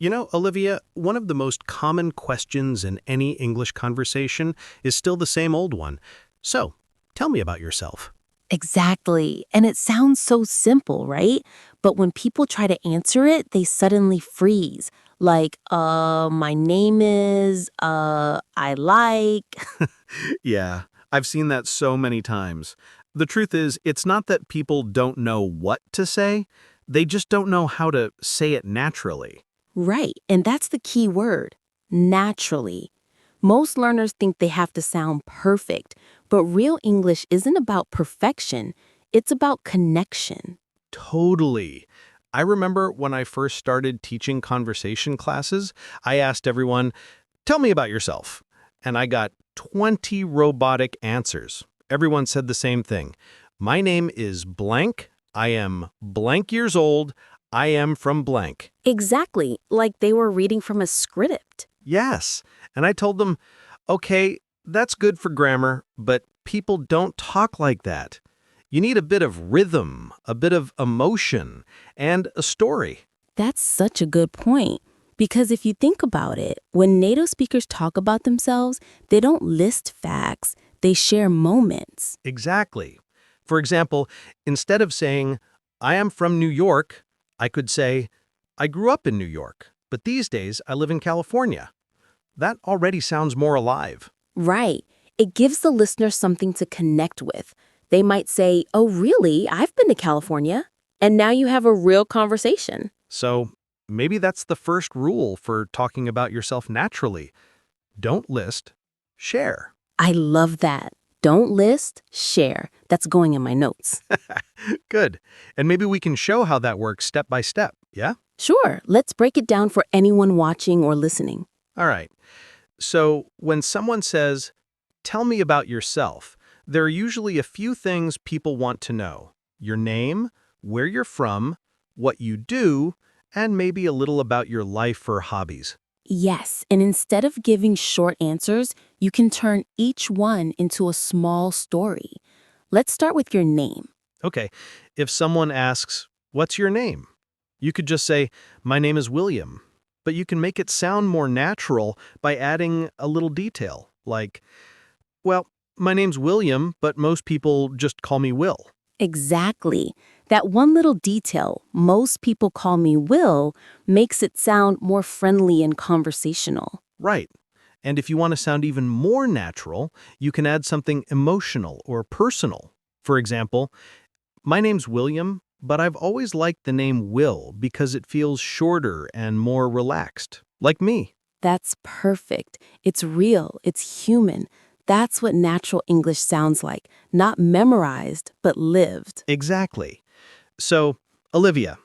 Olivia, one of the most common questions in any English conversation is still the same old one. So, tell me about yourself. Exactly. And it sounds so simple, right? But when people try to answer it, they suddenly freeze. Like, my name is, I like. Yeah, I've seen that so many times. The truth is, it's not that people don't know what to say, they just don't know how to say it naturally. Right. And that's the key word, naturally. Most learners think they have to sound perfect, but real English isn't about perfection. It's about connection. Totally. I remember when I first started teaching conversation classes, I asked everyone, tell me about yourself. And I got 20 robotic answers. Everyone said the same thing. My name is blank. I am blank years old. I am from blank. Exactly, like they were reading from a script. Yes. And I told them, okay, that's good for grammar, but people don't talk like that. You need a bit of rhythm, a bit of emotion, and a story. That's such a good point. Because if you think about it, when native speakers talk about themselves, they don't list facts, they share moments. Exactly. For example, instead of saying, I am from New York, I could say, I grew up in New York, but these days I live in California. That already sounds more alive. Right. It gives the listener something to connect with. They might say, oh, really? I've been to California. And now you have a real conversation. So maybe that's the first rule for talking about yourself naturally. Don't list, share. I love that. Don't list, share. That's going in my notes. Good. And maybe we can show how that works step by step, yeah? Sure, let's break it down for anyone watching or listening. All right. So when someone says, tell me about yourself, there are usually a few things people want to know. Your name, where you're from, what you do, and maybe a little about your life or hobbies. Yes, and instead of giving short answers, you can turn each one into a small story. Let's start with your name. Okay, if someone asks, what's your name? You could just say, my name is William. But you can make it sound more natural by adding a little detail, like, well, my name's William, but most people just call me Will. Exactly. That one little detail, most people call me Will, makes it sound more friendly and conversational. Right. And if you want to sound even more natural, you can add something emotional or personal. For example, my name's William, but I've always liked the name Will because it feels shorter and more relaxed, like me. That's perfect. It's real. It's human. That's what natural English sounds like. Not memorized, but lived. Exactly. So, Olivia,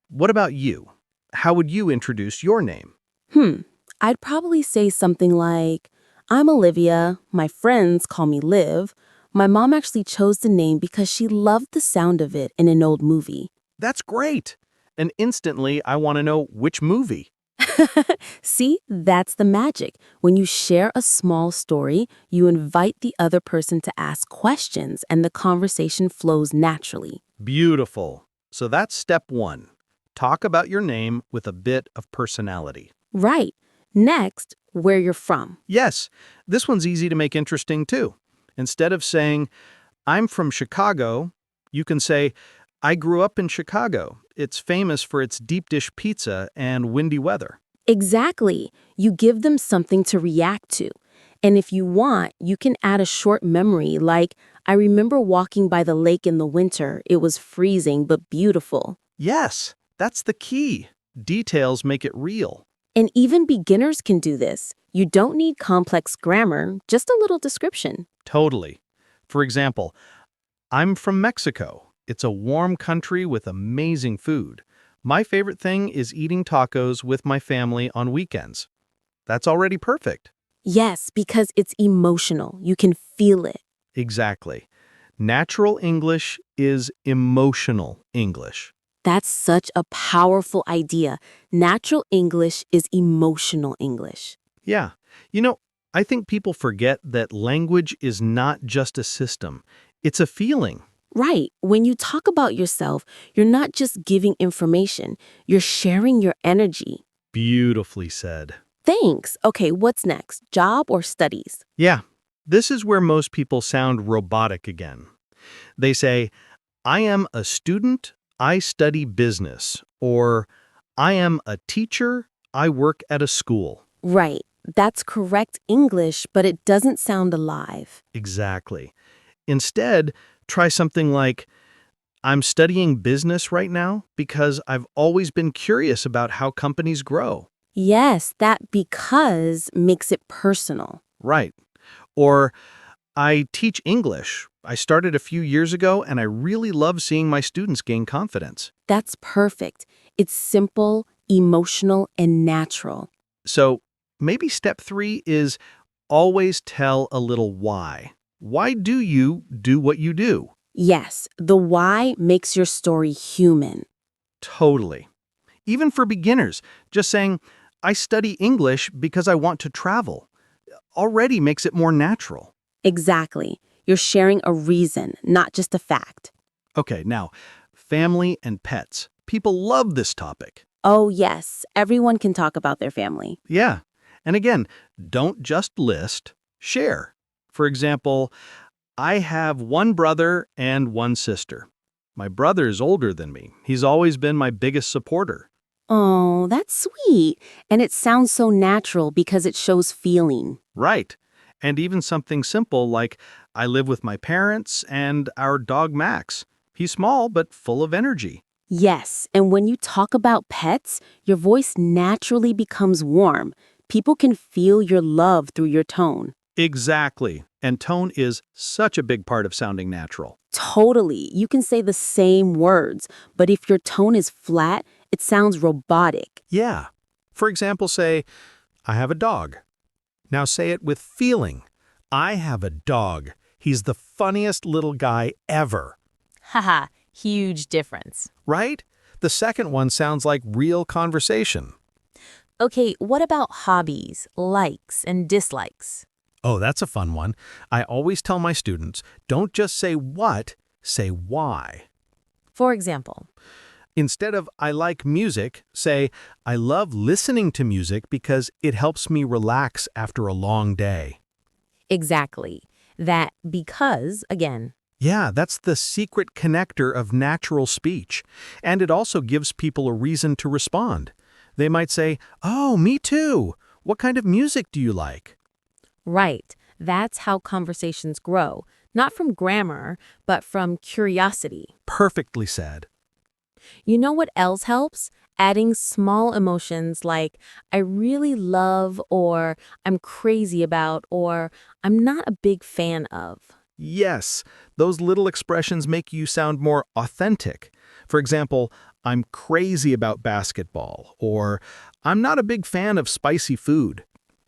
what about you? How would you introduce your name? Hmm. I'd probably say something like, I'm Olivia. My friends call me Liv. My mom actually chose the name because she loved the sound of it in an old movie. That's great. And instantly, I want to know which movie. See, that's the magic. When you share a small story, you invite the other person to ask questions and the conversation flows naturally. Beautiful. So that's step one. Talk about your name with a bit of personality. Right. Next, where you're from. Yes, this one's easy to make interesting too. Instead of saying, I'm from Chicago, you can say, I grew up in Chicago. It's famous for its deep dish pizza and windy weather. Exactly. You give them something to react to. And if you want, you can add a short memory like, I remember walking by the lake in the winter. It was freezing but beautiful. Yes, that's the key. Details make it real. And even beginners can do this. You don't need complex grammar, just a little description. Totally. For example, I'm from Mexico. It's a warm country with amazing food. My favorite thing is eating tacos with my family on weekends. That's already perfect. Yes, because it's emotional. You can feel it. Exactly. Natural English is emotional English. That's such a powerful idea. Natural English is emotional English. Yeah. I think people forget that language is not just a system. It's a feeling. Right. When you talk about yourself, you're not just giving information, you're sharing your energy. Beautifully said. Thanks. Okay, what's next? Job or studies? Yeah, this is where most people sound robotic again. They say, I am a student, I study business, or I am a teacher, I work at a school. Right. That's correct English, but it doesn't sound alive. Exactly. Instead, try something like, I'm studying business right now because I've always been curious about how companies grow. Yes, that because makes it personal. Right. Or, I teach English. I started a few years ago and I really love seeing my students gain confidence. That's perfect. It's simple, emotional, and natural. So, maybe step 3 is always tell a little why. Why do you do what you do? Yes, the why makes your story human. Totally. Even for beginners, just saying, I study English because I want to travel, already makes it more natural. Exactly. You're sharing a reason, not just a fact. Okay, now, family and pets. People love this topic. Oh, yes, everyone can talk about their family. Yeah. And again, don't just list, share. For example, I have one brother and one sister. My brother is older than me. He's always been my biggest supporter. Oh, that's sweet. And it sounds so natural because it shows feeling. Right. And even something simple like, I live with my parents and our dog Max. He's small but full of energy. Yes, and when you talk about pets, your voice naturally becomes warm. People can feel your love through your tone. Exactly. And tone is such a big part of sounding natural. Totally. You can say the same words, but if your tone is flat, it sounds robotic. Yeah. For example, say, I have a dog. Now say it with feeling. I have a dog. He's the funniest little guy ever. Haha, huge difference. Right? The second one sounds like real conversation. Okay, what about hobbies, likes, and dislikes? Oh, that's a fun one. I always tell my students, don't just say what, say why. For example, Instead of I like music, say I love listening to music because it helps me relax after a long day. exactly. That because, again, Yeah, that's the secret connector of natural speech. And it also gives people a reason to respond. They might say, oh, me too. What kind of music do you like? right, that's how conversations grow, not from grammar, but from curiosity. Perfectly said. You know what else helps? Adding small emotions like, I really love, or I'm crazy about, or I'm not a big fan of. Yes, those little expressions make you sound more authentic. For example, I'm crazy about basketball, or I'm not a big fan of spicy food.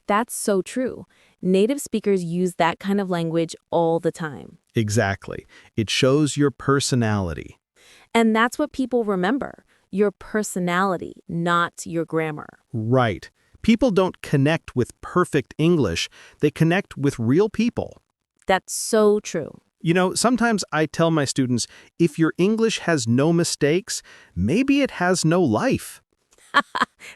That's so true. Native speakers use that kind of language all the time. Exactly. It shows your personality. And that's what people remember, your personality, not your grammar. Right. People don't connect with perfect English, they connect with real people. That's so true. You know, sometimes I tell my students, if your English has no mistakes, maybe it has no life.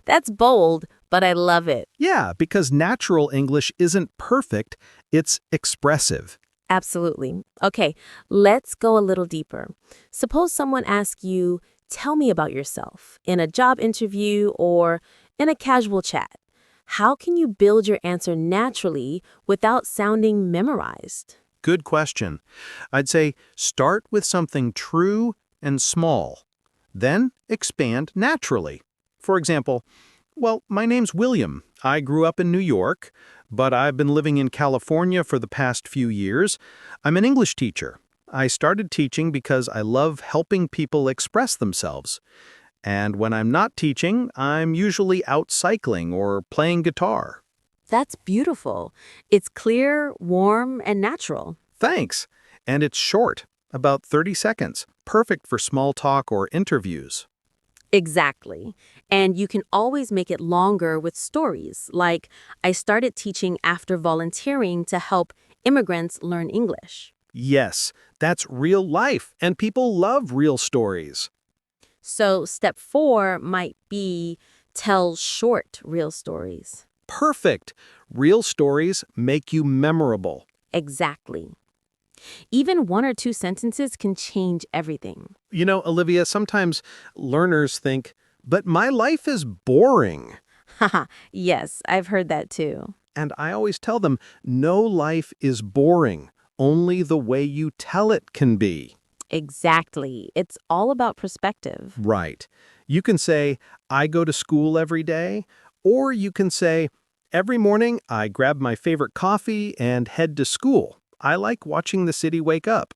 That's bold, but I love it. Yeah, because natural English isn't perfect, it's expressive. Absolutely. Okay, let's go a little deeper. Suppose someone asks you, tell me about yourself, in a job interview or in a casual chat. How can you build your answer naturally without sounding memorized? Good question. I'd say start with something true and small, then expand naturally. For example, well, my name's William. I grew up in New York, but I've been living in California for the past few years. I'm an English teacher. I started teaching because I love helping people express themselves. And when I'm not teaching, I'm usually out cycling or playing guitar. That's beautiful. It's clear, warm, and natural. Thanks. And it's short, about 30 seconds, perfect for small talk or interviews. Exactly. And you can always make it longer with stories, like I started teaching after volunteering to help immigrants learn English. Yes, that's real life, and people love real stories. So step 4 might be Tell short, real stories. Perfect. Real stories make you memorable. Exactly. Even one or two sentences can change everything. You know, Olivia, sometimes learners think, but my life is boring. Haha, yes, I've heard that too. And I always tell them, no life is boring. Only the way you tell it can be. Exactly. It's all about perspective. Right. You can say, I go to school every day, or you can say, every morning I grab my favorite coffee and head to school. I like watching the city wake up.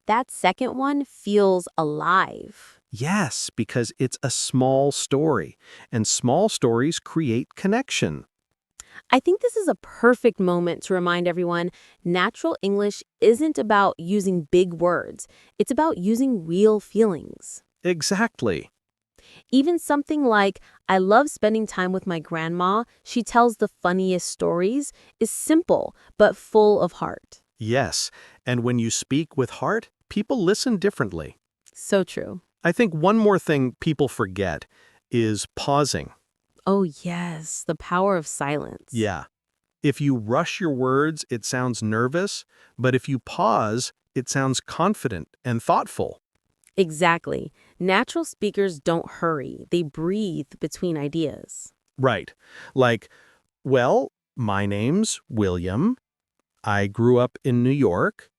That second one feels alive. Yes, because it's a small story, and small stories create connection. I think this is a perfect moment to remind everyone natural English isn't about using big words, it's about using real feelings. Exactly. Even something like, I love spending time with my grandma, she tells the funniest stories, is simple but full of heart. Yes, and when you speak with heart, people listen differently. So true. I think one more thing people forget is pausing. Oh, yes, the power of silence. Yeah. If you rush your words, it sounds nervous, but if you pause, it sounds confident and thoughtful. Exactly. Natural speakers don't hurry, they breathe between ideas. Right. Like, well, my name's William. I grew up in New York,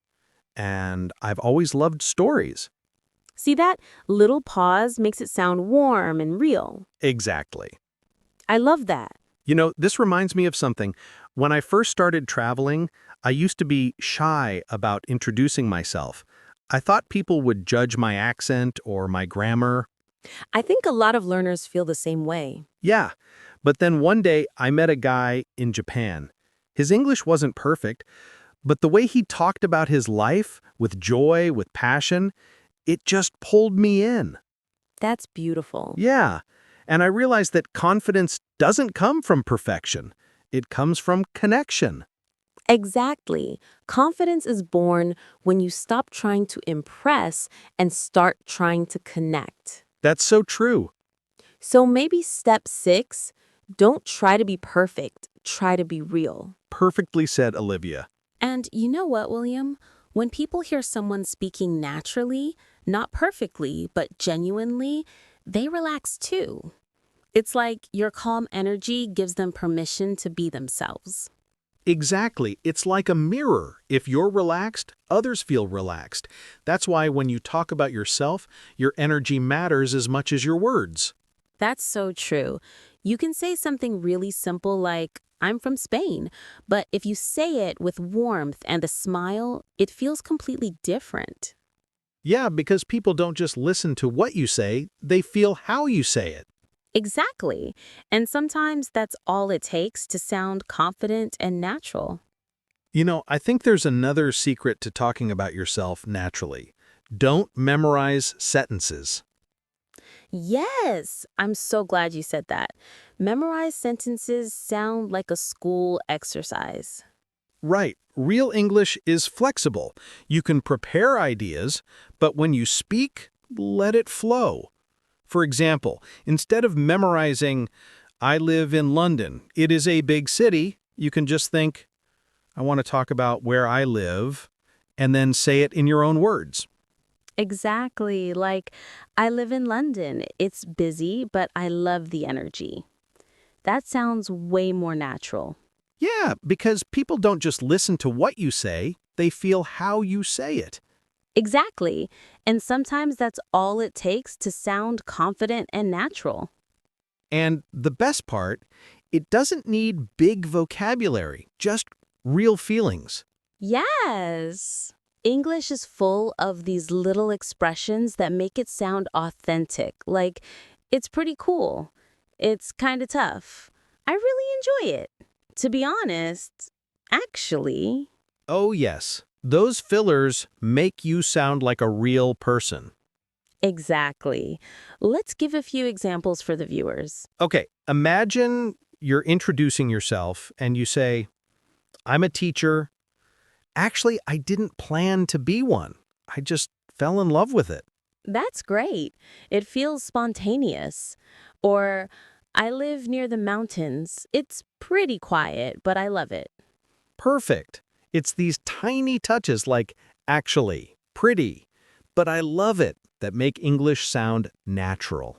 and I've always loved stories. See that? Little pause makes it sound warm and real. Exactly. I love that. You know, this reminds me of something. When I first started traveling, I used to be shy about introducing myself. I thought people would judge my accent or my grammar. I think a lot of learners feel the same way. Yeah, but then one day I met a guy in Japan. His English wasn't perfect, but the way he talked about his life with joy, with passion, it just pulled me in. That's beautiful. Yeah, and I realized that confidence doesn't come from perfection. It comes from connection. Exactly. Confidence is born when you stop trying to impress and start trying to connect. That's so true. So maybe step 6, don't try to be perfect, try to be real. Perfectly said, Olivia. And you know what, William? When people hear someone speaking naturally, not perfectly, but genuinely, they relax too. It's like your calm energy gives them permission to be themselves. Exactly. It's like a mirror. If you're relaxed, others feel relaxed. That's why when you talk about yourself, your energy matters as much as your words. That's so true. You can say something really simple like, I'm from Spain, but if you say it with warmth and a smile, it feels completely different. Yeah, because people don't just listen to what you say, they feel how you say it. Exactly. And sometimes that's all it takes to sound confident and natural. You know, I think there's another secret to talking about yourself naturally. Don't memorize sentences. Yes, I'm so glad you said that. Memorized sentences sound like a school exercise. Right. Real English is flexible. You can prepare ideas, but when you speak, let it flow. For example, instead of memorizing, I live in London, it is a big city, you can just think, I want to talk about where I live, and then say it in your own words. Exactly. Like, I live in London. It's busy, but I love the energy. That sounds way more natural. Yeah, because people don't just listen to what you say, they feel how you say it. Exactly. And sometimes that's all it takes to sound confident and natural. And the best part, it doesn't need big vocabulary, just real feelings. Yes. English is full of these little expressions that make it sound authentic. Like, it's pretty cool. It's kind of tough. I really enjoy it. To be honest, actually, Oh yes, those fillers make you sound like a real person. exactly. Let's give a few examples for the viewers. Okay, imagine you're introducing yourself and you say, I'm a teacher. Actually, I didn't plan to be one. I just fell in love with it. That's great. It feels spontaneous. Or, I live near the mountains. It's pretty quiet, but I love it. Perfect. It's these tiny touches like actually, pretty, but I love it that make English sound natural.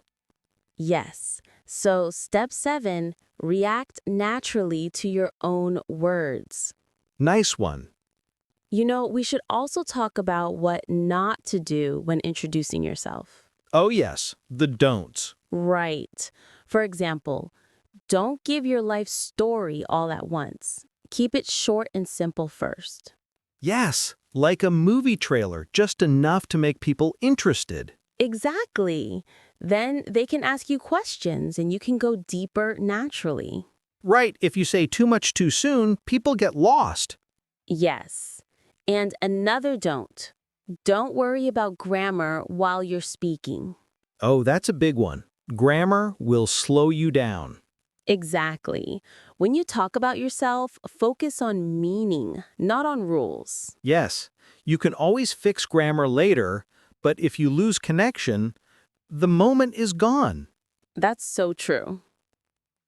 Yes. So, step 7, react naturally to your own words. Nice one. We should also talk about what not to do when introducing yourself. Oh yes, the don'ts. Right. For example, don't give your life story all at once. Keep it short and simple first. Yes, like a movie trailer, just enough to make people interested. Exactly. Then they can ask you questions and you can go deeper naturally. Right, if you say too much too soon, people get lost. Yes. And another don't. Don't worry about grammar while you're speaking. Oh, that's a big one. Grammar will slow you down. Exactly. When you talk about yourself, focus on meaning, not on rules. Yes, you can always fix grammar later, but if you lose connection, the moment is gone. That's so true.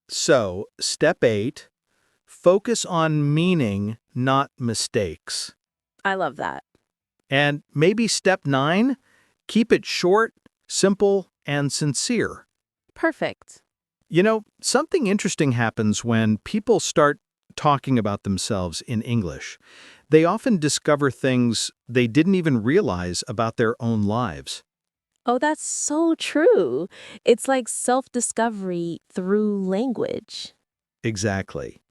So, step 8, focus on meaning, not mistakes. I love that. And maybe step 9, keep it short, simple, and sincere. Perfect. Something interesting happens when people start talking about themselves in English. They often discover things they didn't even realize about their own lives. Oh, that's so true. It's like self-discovery through language. Exactly.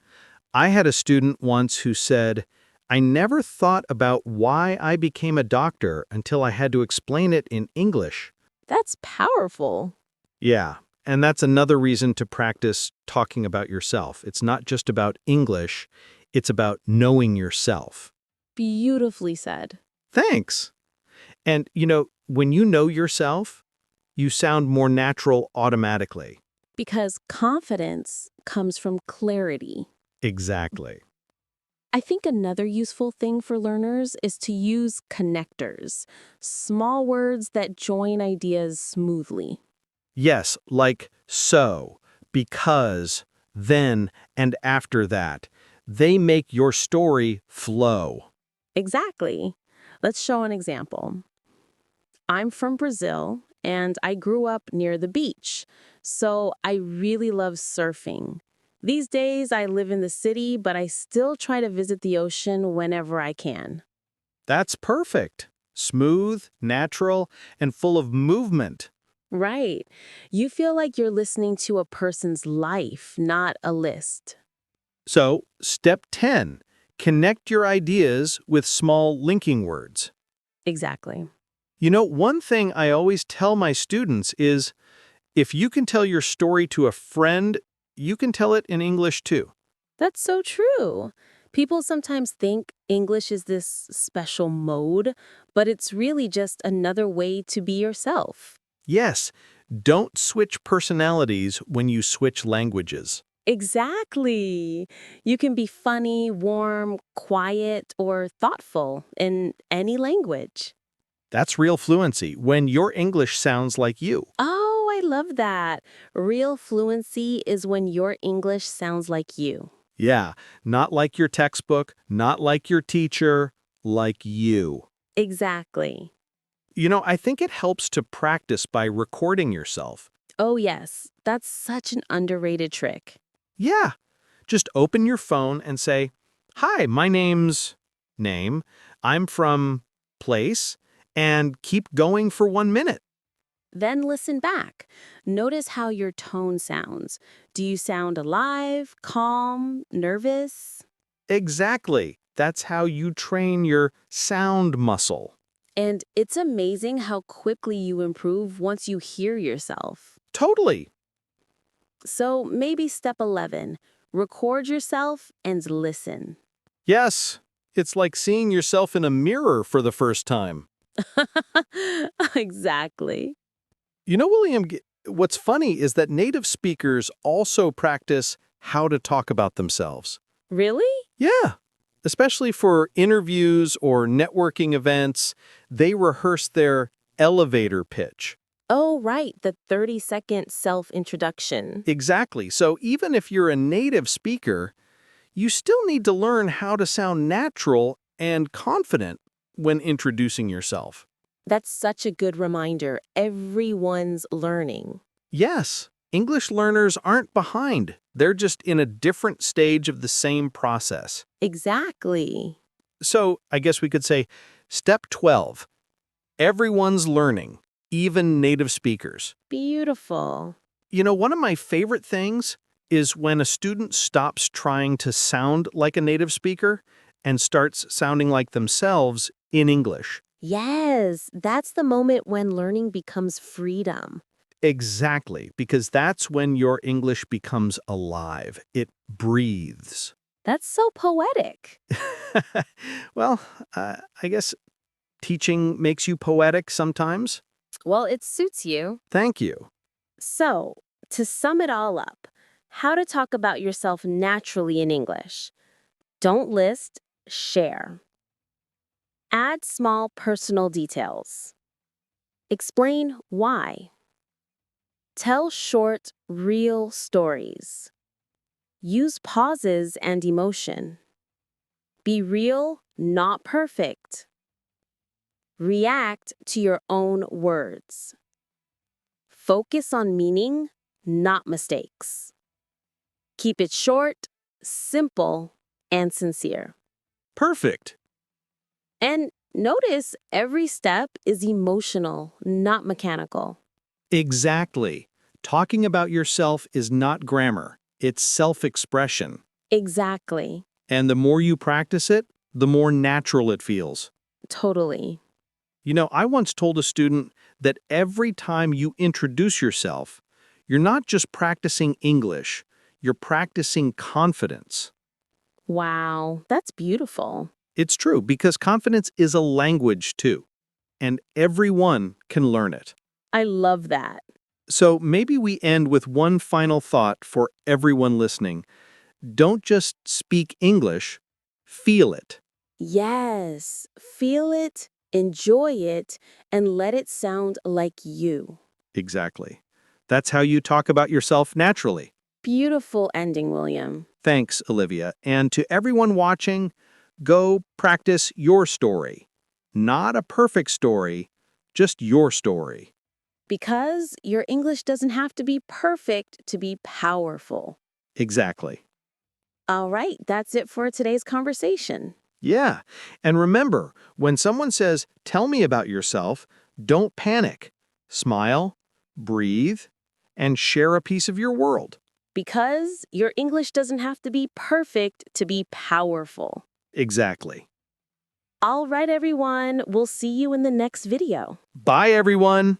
I had a student once who said, I never thought about why I became a doctor until I had to explain it in English. That's powerful. Yeah, and that's another reason to practice talking about yourself. It's not just about English, it's about knowing yourself. Beautifully said. Thanks. And, when you know yourself, you sound more natural automatically. Because confidence comes from clarity. Exactly. I think another useful thing for learners is to use connectors, small words that join ideas smoothly. Yes, like so, because, then, and after that. They make your story flow. Exactly. Let's show an example. I'm from Brazil and I grew up near the beach, so I really love surfing. These days I live in the city, but I still try to visit the ocean whenever I can. That's perfect. Smooth, natural, and full of movement. Right. You feel like you're listening to a person's life, not a list. So, step 10, connect your ideas with small linking words. Exactly. One thing I always tell my students is if you can tell your story to a friend, you can tell it in English too. That's so true. People sometimes think English is this special mode, but it's really just another way to be yourself. Yes, don't switch personalities when you switch languages. Exactly. You can be funny, warm, quiet, or thoughtful in any language. That's real fluency, when your English sounds like you. Oh, I love that. Real fluency is when your English sounds like you. Yeah, not like your textbook, not like your teacher, like you. Exactly. I think it helps to practice by recording yourself. Oh, yes. That's such an underrated trick. Yeah, just open your phone and say, Hi, my name's name. I'm from place, and keep going for 1 minute. Then listen back. Notice how your tone sounds. Do you sound alive, calm, nervous? Exactly. That's how you train your sound muscle. And it's amazing how quickly you improve once you hear yourself. Totally. So maybe step 11, record yourself and listen. Yes, it's like seeing yourself in a mirror for the first time. Exactly. William, what's funny is that native speakers also practice how to talk about themselves. Really? Yeah, especially for interviews or networking events, they rehearse their elevator pitch. Oh, right, the 30-second self-introduction. Exactly. So even if you're a native speaker, you still need to learn how to sound natural and confident when introducing yourself. That's such a good reminder. Everyone's learning. Yes, English learners aren't behind. They're just in a different stage of the same process. Exactly. So I guess we could say step 12. Everyone's learning, even native speakers. Beautiful. You know, one of my favorite things is when a student stops trying to sound like a native speaker and starts sounding like themselves in English. Yes, that's the moment when learning becomes freedom. Exactly, because that's when your English becomes alive. It breathes. That's so poetic. Well, I guess teaching makes you poetic sometimes. Well, it suits you. Thank you. So, to sum it all up, how to talk about yourself naturally in English. Don't list, share. Add small personal details. Explain why. Tell short, real stories. Use pauses and emotion. Be real, not perfect. React to your own words. Focus on meaning, not mistakes. Keep it short, simple, and sincere. Perfect. And notice every step is emotional, not mechanical. Exactly. Talking about yourself is not grammar, it's self-expression. Exactly. And the more you practice it, the more natural it feels. Totally. You know, I once told a student that every time you introduce yourself, you're not just practicing English, you're practicing confidence. Wow, that's beautiful. It's true because confidence is a language too, and everyone can learn it. I love that. So maybe we end with one final thought for everyone listening. Don't just speak English, feel it. Yes, feel it, enjoy it, and let it sound like you. Exactly. That's how you talk about yourself naturally. Beautiful ending, William. Thanks, Olivia. And to everyone watching, go practice your story. Not a perfect story, just your story. Because your English doesn't have to be perfect to be powerful. Exactly. All right, that's it for today's conversation. Yeah. And remember, when someone says, tell me about yourself, don't panic. Smile, breathe, and share a piece of your world. Because your English doesn't have to be perfect to be powerful. Exactly. All right, everyone, we'll see you in the next video. Bye, everyone.